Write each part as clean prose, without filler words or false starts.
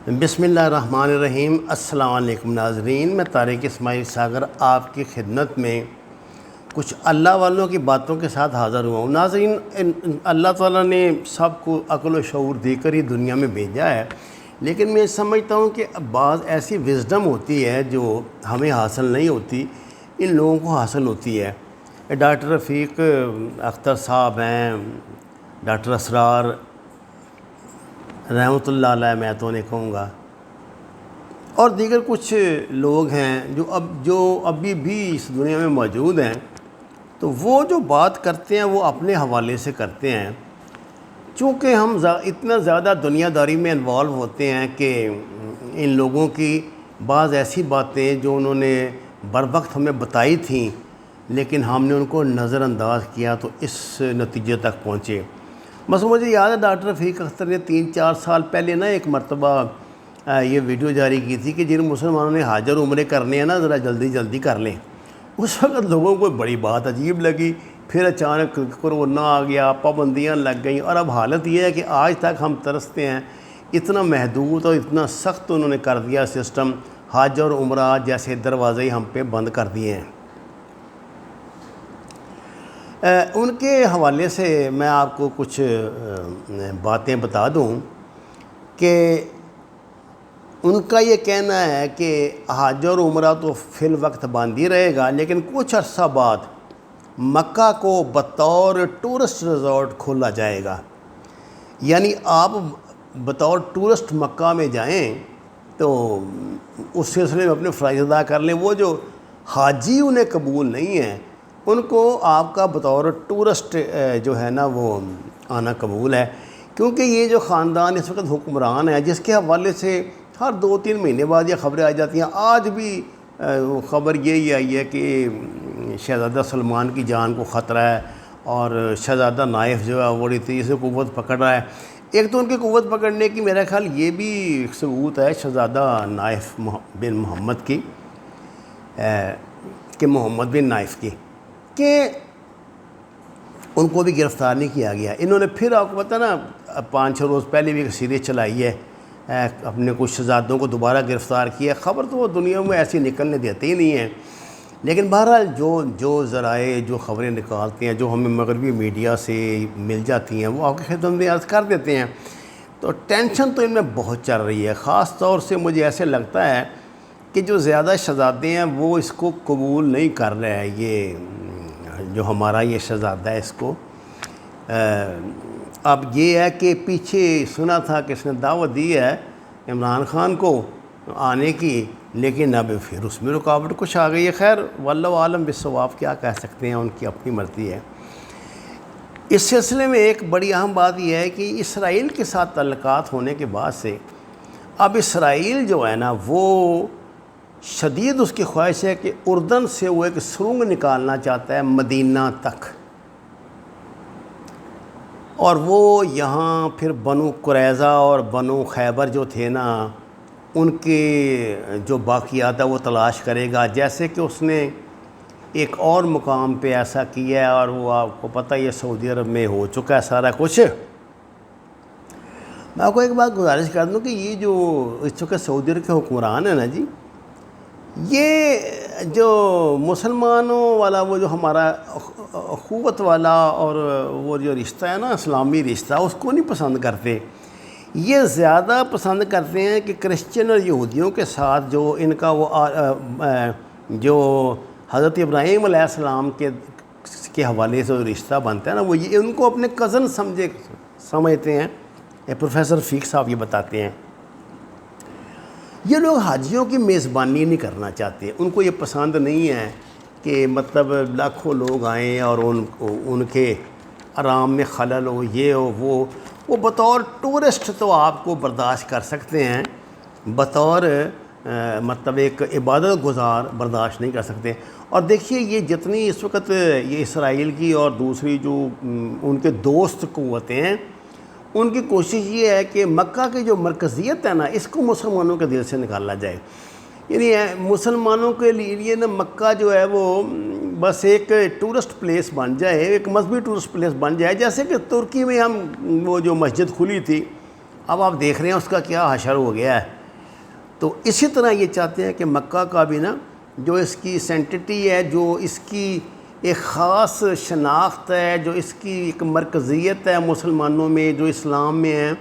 بسم اللہ الرحمن الرحیم۔ السلام علیکم ناظرین، میں طارق اسماعیل ساگر آپ کی خدمت میں کچھ اللہ والوں کی باتوں کے ساتھ حاضر ہوا ہوں۔ ناظرین، اللہ تعالیٰ نے سب کو عقل و شعور دے کر ہی دنیا میں بھیجا ہے، لیکن میں سمجھتا ہوں کہ بعض ایسی وزڈم ہوتی ہے جو ہمیں حاصل نہیں ہوتی، ان لوگوں کو حاصل ہوتی ہے۔ ڈاکٹر رفیق اختر صاحب ہیں، ڈاکٹر اسرار رحمۃ اللہ علیہ میں تو نہیں کہوں گا، اور دیگر کچھ لوگ ہیں جو ابھی بھی اس دنیا میں موجود ہیں، تو وہ جو بات کرتے ہیں وہ اپنے حوالے سے کرتے ہیں۔ چونکہ ہم اتنا زیادہ دنیا داری میں انوالو ہوتے ہیں کہ ان لوگوں کی بعض ایسی باتیں جو انہوں نے بروقت ہمیں بتائی تھیں لیکن ہم نے ان کو نظر انداز کیا تو اس نتیجے تک پہنچے۔ بس مجھے یاد ہے ڈاکٹر رفیق اختر نے 3-4 سال پہلے ایک مرتبہ یہ ویڈیو جاری کی تھی کہ جن مسلمانوں نے حج اور عمرے کرنے ہیں ذرا جلدی کر لیں۔ اس وقت لوگوں کو بڑی بات عجیب لگی، پھر اچانک کرونا آ گیا، پابندیاں لگ گئیں، اور اب حالت یہ ہے کہ آج تک ہم ترستے ہیں۔ اتنا محدود اور اتنا سخت انہوں نے کر دیا سسٹم، حج اور عمرہ جیسے دروازے ہم پہ بند کر دیے ہیں۔ ان کے حوالے سے میں آپ کو کچھ باتیں بتا دوں کہ ان کا یہ کہنا ہے کہ حج اور عمرہ تو فی الوقت بند ہی رہے گا، لیکن کچھ عرصہ بعد مکہ کو بطور ٹورسٹ ریزورٹ کھولا جائے گا۔ یعنی آپ بطور ٹورسٹ مکہ میں جائیں تو اس سلسلے میں اپنے فرائض ادا کر لیں۔ وہ جو حاجی انہیں قبول نہیں ہیں ان کو آپ کا بطور ٹورسٹ جو ہے نا وہ آنا قبول ہے، کیونکہ یہ جو خاندان اس وقت حکمران ہے جس کے حوالے سے ہر 2-3 مہینے بعد یہ خبریں آ جاتی ہیں۔ آج بھی خبر یہی آئی ہے کہ شہزادہ سلمان کی جان کو خطرہ ہے، اور شہزادہ نائف جو ہے بڑی تیزی سے قوت پکڑ رہا ہے۔ ایک تو ان کی قوت پکڑنے کی میرا خیال یہ بھی ثبوت ہے شہزادہ نائف بن محمد کی کہ محمد بن نائف کی، کہ ان کو بھی گرفتار نہیں کیا گیا۔ انہوں نے پھر آپ کو پتہ نا 5-6 روز پہلے بھی ایک سیریز چلائی ہے، اپنے کچھ شہزادوں کو دوبارہ گرفتار کیا۔ خبر تو وہ دنیا میں ایسی نکلنے دیتے ہی نہیں ہیں، لیکن بہرحال جو ذرائع جو خبریں نکالتے ہیں جو ہمیں مغربی میڈیا سے مل جاتی ہیں وہ آپ کی خدمت میں عرض کر دیتے ہیں۔ تو ٹینشن تو ان میں بہت چل رہی ہے، خاص طور سے مجھے ایسے لگتا ہے کہ جو زیادہ شہزادے ہیں وہ اس کو قبول نہیں کر رہے ہیں۔ یہ جو ہمارا یہ شہزادہ ہے اس کو اب یہ ہے کہ پیچھے سنا تھا کہ اس نے دعوت دی ہے عمران خان کو آنے کی، لیکن اب پھر اس میں رکاوٹ کچھ آ گئی ہے۔ خیر واللہ عالم بالصواب، کیا کہہ سکتے ہیں، ان کی اپنی مرضی ہے۔ اس سلسلے میں ایک بڑی اہم بات یہ ہے کہ اسرائیل کے ساتھ تعلقات ہونے کے بعد سے اب اسرائیل جو ہے نا وہ شدید اس کی خواہش ہے کہ اردن سے وہ ایک سرنگ نکالنا چاہتا ہے مدینہ تک، اور وہ یہاں پھر بنو قریظہ اور بنو خیبر جو تھے نا ان کے جو باقیات ہے وہ تلاش کرے گا، جیسے کہ اس نے ایک اور مقام پہ ایسا کیا ہے، اور وہ آپ کو پتہ یہ سعودی عرب میں ہو چکا ہے سارا کچھ۔ میں آپ کو ایک بات گزارش کر دوں کہ یہ جو اس وقت سعودی عرب کے حکمران ہیں نا جی، یہ جو مسلمانوں والا وہ جو ہمارا اخوت والا اور وہ جو رشتہ ہے نا اسلامی رشتہ، اس کو نہیں پسند کرتے۔ یہ زیادہ پسند کرتے ہیں کہ کرسچن اور یہودیوں کے ساتھ جو ان کا وہ جو حضرت ابراہیم علیہ السلام کے حوالے سے رشتہ بنتا ہے نا، وہ یہ ان کو اپنے کزن سمجھتے ہیں۔ پروفیسر رفیق صاحب یہ بتاتے ہیں یہ لوگ حاجیوں کی میزبانی نہیں کرنا چاہتے، ان کو یہ پسند نہیں ہے کہ مطلب لاکھوں لوگ آئیں اور ان کے آرام میں خلل ہو، یہ ہو وہ بطور ٹورسٹ تو آپ کو برداشت کر سکتے ہیں، بطور مطلب ایک عبادت گزار برداشت نہیں کر سکتے۔ اور دیکھیے یہ جتنی اس وقت یہ اسرائیل کی اور دوسری جو ان کے دوست قوتیں ہیں، ان کی کوشش یہ ہے کہ مکہ کی جو مرکزیت ہے نا اس کو مسلمانوں کے دل سے نکالا جائے۔ یعنی مسلمانوں کے لیے نا مکہ جو ہے وہ بس ایک ٹورسٹ پلیس بن جائے، ایک مذہبی ٹورسٹ پلیس بن جائے، جیسے کہ ترکی میں ہم وہ جو مسجد کھلی تھی اب آپ دیکھ رہے ہیں اس کا کیا حشر ہو گیا ہے۔ تو اسی طرح یہ چاہتے ہیں کہ مکہ کا بھی نا جو اس کی سینٹٹی ہے، جو اس کی ایک خاص شناخت ہے، جو اس کی ایک مرکزیت ہے مسلمانوں میں، جو اسلام میں ہے،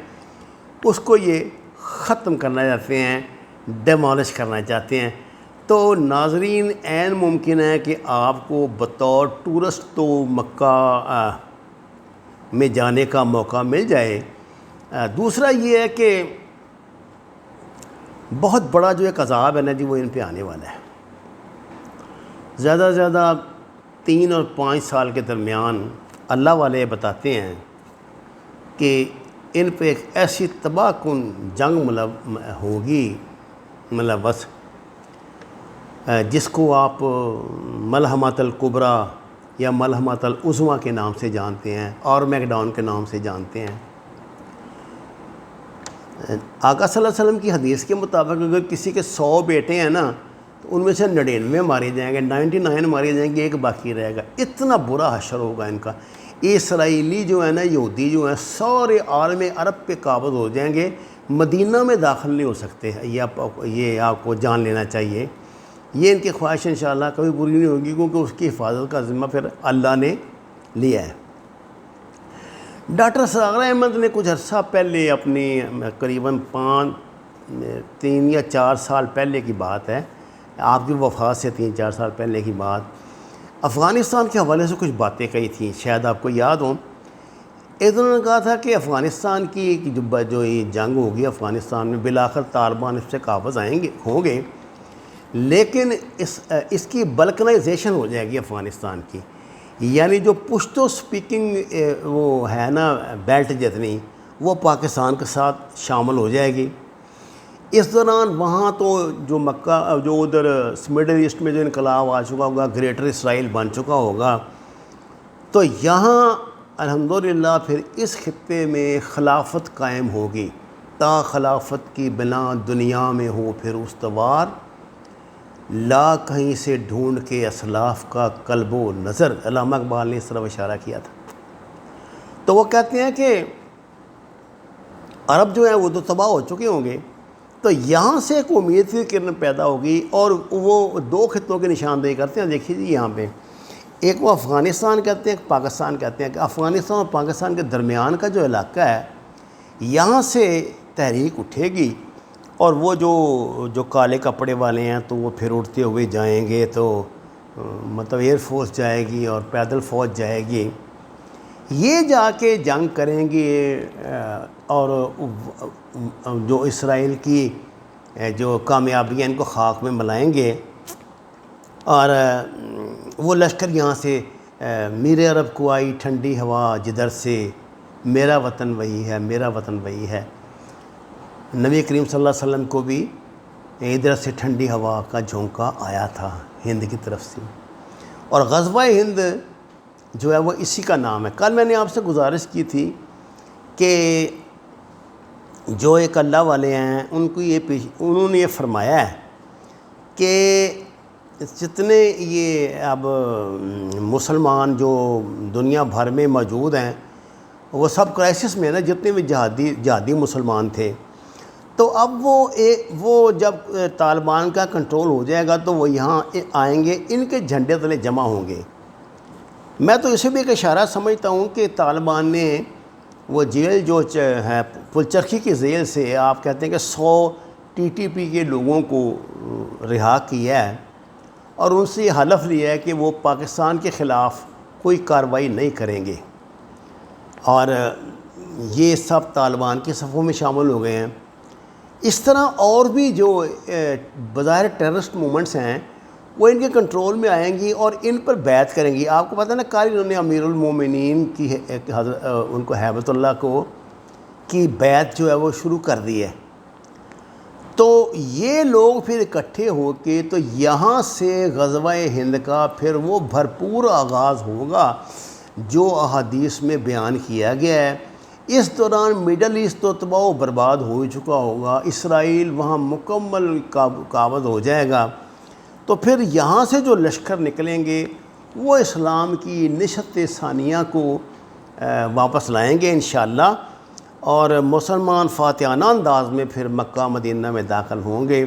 اس کو یہ ختم کرنا چاہتے ہیں، ڈیمالش کرنا چاہتے ہیں۔ تو ناظرین، عین ممکن ہے کہ آپ کو بطور ٹورسٹ تو مکہ میں جانے کا موقع مل جائے۔ دوسرا یہ ہے کہ بہت بڑا جو ایک عذاب ہے نا جی، وہ ان پہ آنے والا ہے۔ زیادہ سے زیادہ 3 اور 5 سال کے درمیان اللہ والے بتاتے ہیں کہ ان پہ ایک ایسی تباہ کن جنگ ہوگی ملوث، جس کو آپ ملحمۃ الکبریٰ یا ملحمۃ العظمیٰ کے نام سے جانتے ہیں، اور میکڈون کے نام سے جانتے ہیں۔ آقا صلی اللہ علیہ وسلم کی حدیث کے مطابق اگر کسی کے 100 بیٹے ہیں نا تو ان میں سے 99 مارے جائیں گے، 99 مارے جائیں گے، ایک باقی رہے گا۔ اتنا برا حشر ہوگا ان کا۔ اسرائیلی جو ہے نا، یہودی جو ہیں، سارے عالم عرب پہ قابض ہو جائیں گے، مدینہ میں داخل نہیں ہو سکتے۔ یہ آپ کو جان لینا چاہیے۔ یہ ان کی خواہش انشاءاللہ کبھی پوری نہیں ہوگی، کیونکہ اس کی حفاظت کا ذمہ پھر اللہ نے لیا ہے۔ ڈاکٹر ساغر احمد نے کچھ عرصہ پہلے اپنی قریباً 3 یا 4 سال پہلے کی بات ہے، آپ کی وفات سے 3-4 سال پہلے کی بات، افغانستان کے حوالے سے کچھ باتیں کہی تھیں، شاید آپ کو یاد ہوں۔ انہوں نے کہا تھا کہ افغانستان کی جو یہ جنگ ہوگی افغانستان میں، بالآخر طالبان اس سے قابض ہوں گے، لیکن اس کی بلکنائزیشن ہو جائے گی افغانستان کی، یعنی جو پشتو سپیکنگ وہ ہے نا بیلٹ جتنی، وہ پاکستان کے ساتھ شامل ہو جائے گی۔ اس دوران وہاں تو جو مکہ جو ادھر مڈل ایسٹ میں جو انقلاب آ چکا ہوگا، گریٹر اسرائیل بن چکا ہوگا، تو یہاں الحمدللہ پھر اس خطے میں خلافت قائم ہوگی، تا خلافت کی بنا دنیا میں ہو پھر استوار، لا کہیں سے ڈھونڈ کے اسلاف کا قلب و نظر۔ علامہ اقبال نے اس طرف اشارہ کیا تھا۔ تو وہ کہتے ہیں کہ عرب جو ہیں وہ تو تباہ ہو چکے ہوں گے، تو یہاں سے ایک امید کی کرن پیدا ہوگی، اور وہ 2 خطوں کی نشاندہی کرتے ہیں۔ دیکھیے جی یہاں پہ ایک وہ افغانستان کہتے ہیں، ایک پاکستان کہتے ہیں، کہ افغانستان اور پاکستان کے درمیان کا جو علاقہ ہے، یہاں سے تحریک اٹھے گی، اور وہ جو کالے کپڑے والے ہیں تو وہ پھر اٹھتے ہوئے جائیں گے، تو مطلب ایئر فورس جائے گی اور پیدل فوج جائے گی، یہ جا کے جنگ کریں گے، اور جو اسرائیل کی جو کامیابیاں ان کو خاک میں ملائیں گے، اور وہ لشکر یہاں سے میرے عرب کو آئی ٹھنڈی ہوا جدھر سے، میرا وطن وہی ہے، میرا وطن وہی ہے۔ نبی کریم صلی اللہ علیہ وسلم کو بھی ادھر سے ٹھنڈی ہوا کا جھونکا آیا تھا ہند کی طرف سے، اور غزوہ ہند جو ہے وہ اسی کا نام ہے۔ کل میں نے آپ سے گزارش کی تھی کہ جو ایک اللہ والے ہیں انہوں نے یہ فرمایا ہے کہ جتنے یہ اب مسلمان جو دنیا بھر میں موجود ہیں وہ سب کرائسس میں نا، جتنے بھی جہادی مسلمان تھے، تو اب وہ جب طالبان کا کنٹرول ہو جائے گا تو وہ یہاں آئیں گے، ان کے جھنڈے تلے جمع ہوں گے۔ میں تو اسے بھی ایک اشارہ سمجھتا ہوں کہ طالبان نے وہ جیل جو ہے پلچرخی کی جیل سے، آپ کہتے ہیں کہ 100 TTP کے لوگوں کو رہا کیا ہے، اور ان سے یہ حلف لیا ہے کہ وہ پاکستان کے خلاف کوئی کارروائی نہیں کریں گے، اور یہ سب طالبان کے صفوں میں شامل ہو گئے ہیں۔ اس طرح اور بھی جو بظاہر ٹیررسٹ مومنٹس ہیں وہ ان کے کنٹرول میں آئیں گی اور ان پر بیعت کریں گی۔ آپ کو پتہ ہے نا، کل انہوں نے امیر المومنین کی ان کو ہیبت اللہ کو کی بیعت جو ہے وہ شروع کر دی ہے۔ تو یہ لوگ پھر اکٹھے ہو کے تو یہاں سے غزوہ ہند کا پھر وہ بھرپور آغاز ہوگا جو احادیث میں بیان کیا گیا ہے۔ اس دوران مڈل ایسٹ تو تباہ و برباد ہو چکا ہوگا، اسرائیل وہاں مکمل قابض ہو جائے گا، تو پھر یہاں سے جو لشکر نکلیں گے وہ اسلام کی نشت ثانیہ کو واپس لائیں گے انشاءاللہ، اور مسلمان فاتحانہ انداز میں پھر مکہ مدینہ میں داخل ہوں گے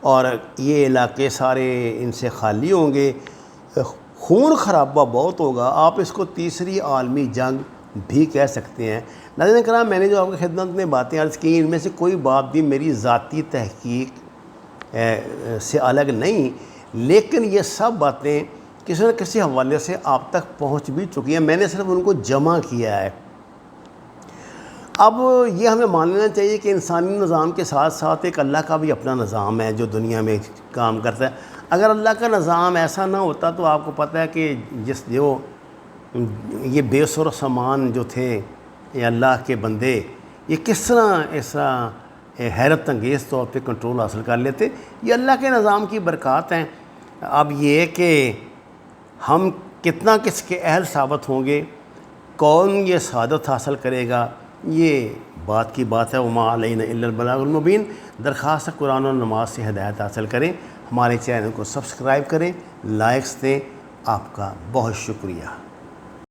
اور یہ علاقے سارے ان سے خالی ہوں گے، خون خرابہ بہت ہوگا۔ آپ اس کو تیسری عالمی جنگ بھی کہہ سکتے ہیں۔ ناظرین کرام، میں نے جو آپ کی خدمت میں باتیں عرض کی، ان میں سے کوئی بات بھی میری ذاتی تحقیق سے الگ نہیں، لیکن یہ سب باتیں کسی نہ کسی حوالے سے آپ تک پہنچ بھی چکی ہیں، میں نے صرف ان کو جمع کیا ہے۔ اب یہ ہمیں مان لینا چاہیے کہ انسانی نظام کے ساتھ ساتھ ایک اللہ کا بھی اپنا نظام ہے جو دنیا میں کام کرتا ہے۔ اگر اللہ کا نظام ایسا نہ ہوتا تو آپ کو پتہ ہے کہ یہ بے سر و سامان جو تھے، یہ اللہ کے بندے، یہ کس طرح ایسا حیرت انگیز طور پہ کنٹرول حاصل کر لیتے۔ یہ اللہ کے نظام کی برکات ہیں۔ اب یہ کہ ہم کتنا کس کے اہل ثابت ہوں گے، کون یہ سعادت حاصل کرے گا، یہ بات کی بات ہے۔ وما علینا الا البلاغ المبین۔ درخواست قرآن و نماز سے ہدایت حاصل کریں، ہمارے چینل کو سبسکرائب کریں، لائکس دیں۔ آپ کا بہت شکریہ۔